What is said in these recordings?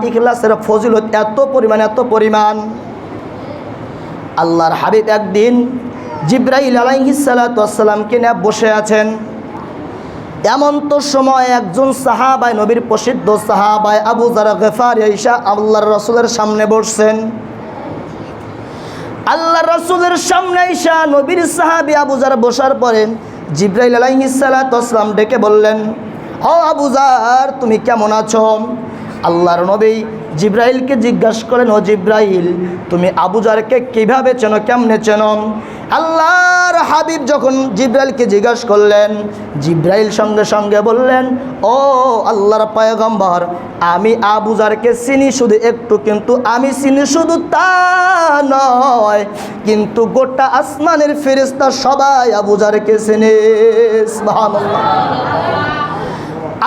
ইখলাসের ফজিলত এত পরিমাণ। আল্লাহর হাবিব একদিন জিবরাইল আলাইহিস সালাতু ওয়াস সালামকে নিয়ে বসে আছেন। এমন তো সময় একজন সাহাবায়, নবীর প্রসিদ্ধ সাহাবায় আবু যার গফারি আয়েশা আল্লাহর রাসূলের সামনে বসছেন। আল্লাহর রাসূলের সামনে আয়েশা নবীর সাহাবী আবু যার বসার পরে জিবরাইল আলাইহিস সালাতু ওয়াস সালাম ডেকে বললেন, ও আবু যার, তুমি কেমন আছো? আল্লাহর নবী জিবরাইলকে জিজ্ঞাসা করেন, ও জিবরাইল, তুমি আবু যারকে কীভাবে চেনো, কেমনে চেনো? আল্লাহর হাবিব যখন জিবরাইলকে জিজ্ঞাসা করলেন, জিবরাইল সঙ্গে সঙ্গে বললেন, ও আল্লাহর পয়গম্বর, আমি আবু যারকে চিনি শুধু একটু, কিন্তু আমি চিনি শুধু তা নয়, কিন্তু গোটা আসমানের ফেরেশতা সবাই আবু যারকে চেনে। সুবহানাল্লাহ।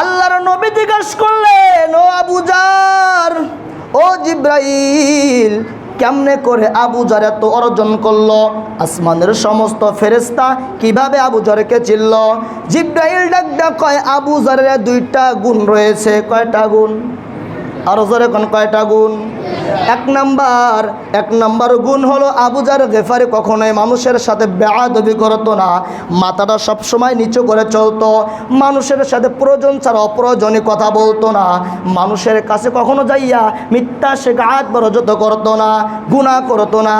আল্লাহর নবী জিজ্ঞাসা করলেন, ও আবু যার, ও জিবরাইল, কেমনে করে আবু যার এত অর্জন করলো? আসমানের সমস্ত ফেরেশতা কিভাবে আবু যারকে চিনল? জিবরাইল ডাক কয়, আবু যারের দুইটা গুণ রয়েছে। কয়টা গুণ? আরো জোরে কোন কয়টা গুণ? এক নাম্বার গুণ হলো আবু যার গফারি কখনোই মানুষের সাথে বেয়াদবি করতো না, মাথাটা সবসময় নিচু করে চলতো, মানুষের সাথে প্রয়োজন ছাড়া অপ্রয়োজনীয় কথা বলতো না, মানুষের কাছে কখনো যাইয়া মিথ্যা শিকায়াত বরজত করতো না, গুনাহ করতো না।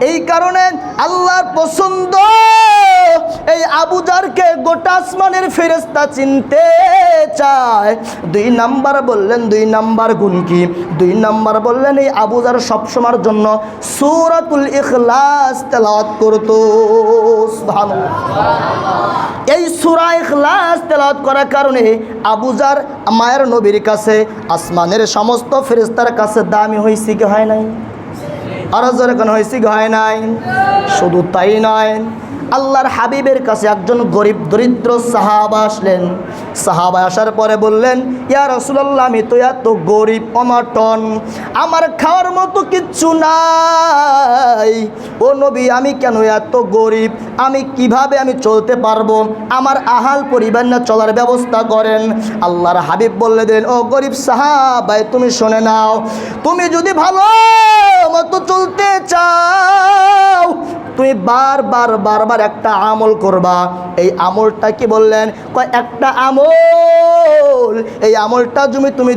এই কারণে আল্লাহর পছন্দ এই আবু যারকে গোটা আসমানের ফেরেশতা চিনতে চায়। দুই নাম্বার গুণ কি? দুই নাম্বার বললেন, এই আবু যার সবসময়ের জন্য সূরাতুল ইখলাস তেলাওয়াত করত। সুবহানাল্লাহ। এই সূরা ইখলাস তেলাওয়াত করার কারণে আবু যার মায়ের নবীর কাছে, আসমানের সমস্ত ফেরেশতার কাছে দামি হয়েছে কি হয় নাই? আরো জোরে কোন হয়েছে কি হয় নাই? শুধু তাই নয়, আল্লাহর হাবিবের কাছে একজন গরিব দরিদ্র সাহাবা আসলেন। সাহাবা আসার পরে বললেন, ইয়া রাসূলুল্লাহ, আমি তো এত গরিব অনটন, আমার খাওয়ার মতো কিচ্ছু নাই। ও নবী, আমি কেন এত গরিব? আমি কিভাবে চলতে পারবো? আমার আহাল পরিবার না চলার ব্যবস্থা করেন। আল্লাহর হাবিব বলে দিলেন, ও গরিব সাহাবা, তুমি শুনে নাও, তুমি যদি ভালো মতো চলতে চাও, তুমি বারবার একটা আমল করবা। এই আমলটা কি বললেন? কয় একটা আমল, এই আমলটা তুমি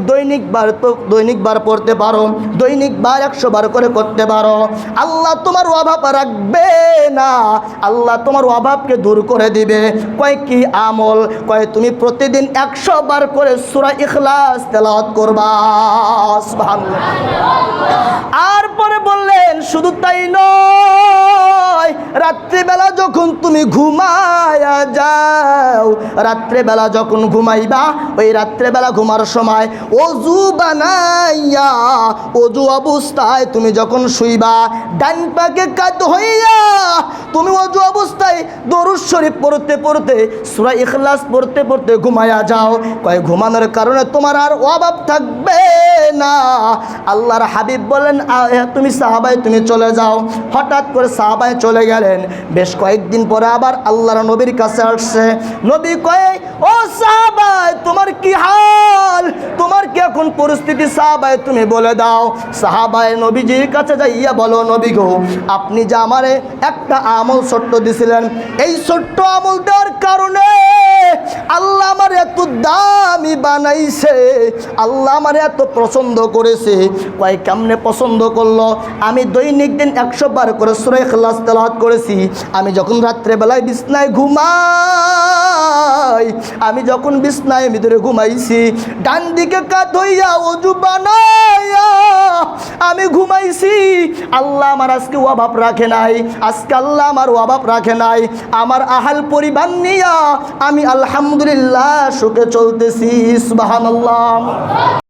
দৈনিকবার পড়তে পারো, দৈনিকবার 100 বার করে করতে পারো, আল্লাহ তোমার অভাব রাখবে না, আল্লাহ তোমার অভাবকে দূর করে দিবে। কয় কি আমল? কয় তুমি প্রতিদিন 100 বার করে সূরা ইখলাস তেলাওয়াত করবা। সুবহানাল্লাহ। আর পরে বললেন, শুধু তাই নয়, রাত্রিবেলা যখন তুমি ঘুমায়া যাও, রাত্রেবেলা যখন ঘুমাইবা, ওই রাত্রেবেলা ঘুমার সময় ওযু বানাইয়া, ওযু অবস্থায় তুমি যখন শুইবা, ডান পাকে কাত হইয়া তুমি ওযু অবস্থায় দরুদ শরীফ পড়তে পড়তে, সূরা ইখলাস পড়তে পড়তে ঘুমায়া যাও। কয় ঘুমানোর কারণে তোমার আর অভাব থাকবে না। আল্লাহর হাবিব বলেন, তুমি সাহাবায় তুমি চলে যাও। হঠাৎ করে সাহাবায় চলে গেলেন। বেশ কয়েকদিন পরে আবার আল্লাহর নবীর কাছে আসছে। নবী কয়, ও সাহাবায়, তোমার কি হাল? তোমার কি এখন পরিস্থিতি? সাহাবায় তুমি বলে দাও। সাহাবায় নবীজির কাছে যাইয়া বলো, নবী গো, আপনি যে আমারে একটা আমল ছোট্ট দিছিলেন, এই ছোট্ট আমল দেওয়ার কারণে আল্লাহ আমার এত দামি বানাইছে, আল্লাহ আমার এত পছন্দ করেছে। কয় কেমনে পছন্দ করলো? আমি দৈনিক দিন 100 বার করে সূরা ইখলাস তেলাওয়াত করেছি। আমি যখন রাত্রেবেলায় বিছনায় ঘুমাই, আমি যখন বিছনায় ভিতরে ঘুমাইছি, ডান দিকে কাত হইয়া ওযু বানাইয়া আমি ঘুমাইছি। আল্লাহ আমার আজকে অভাব রাখে নাই, আজকে আল্লাহ আমার অভাব রাখে নাই। আমার আহাল পরিবার নিয়া আমি আলহামদুলিল্লাহ সুখে চলতেছি। সুবহানাল্লাহ।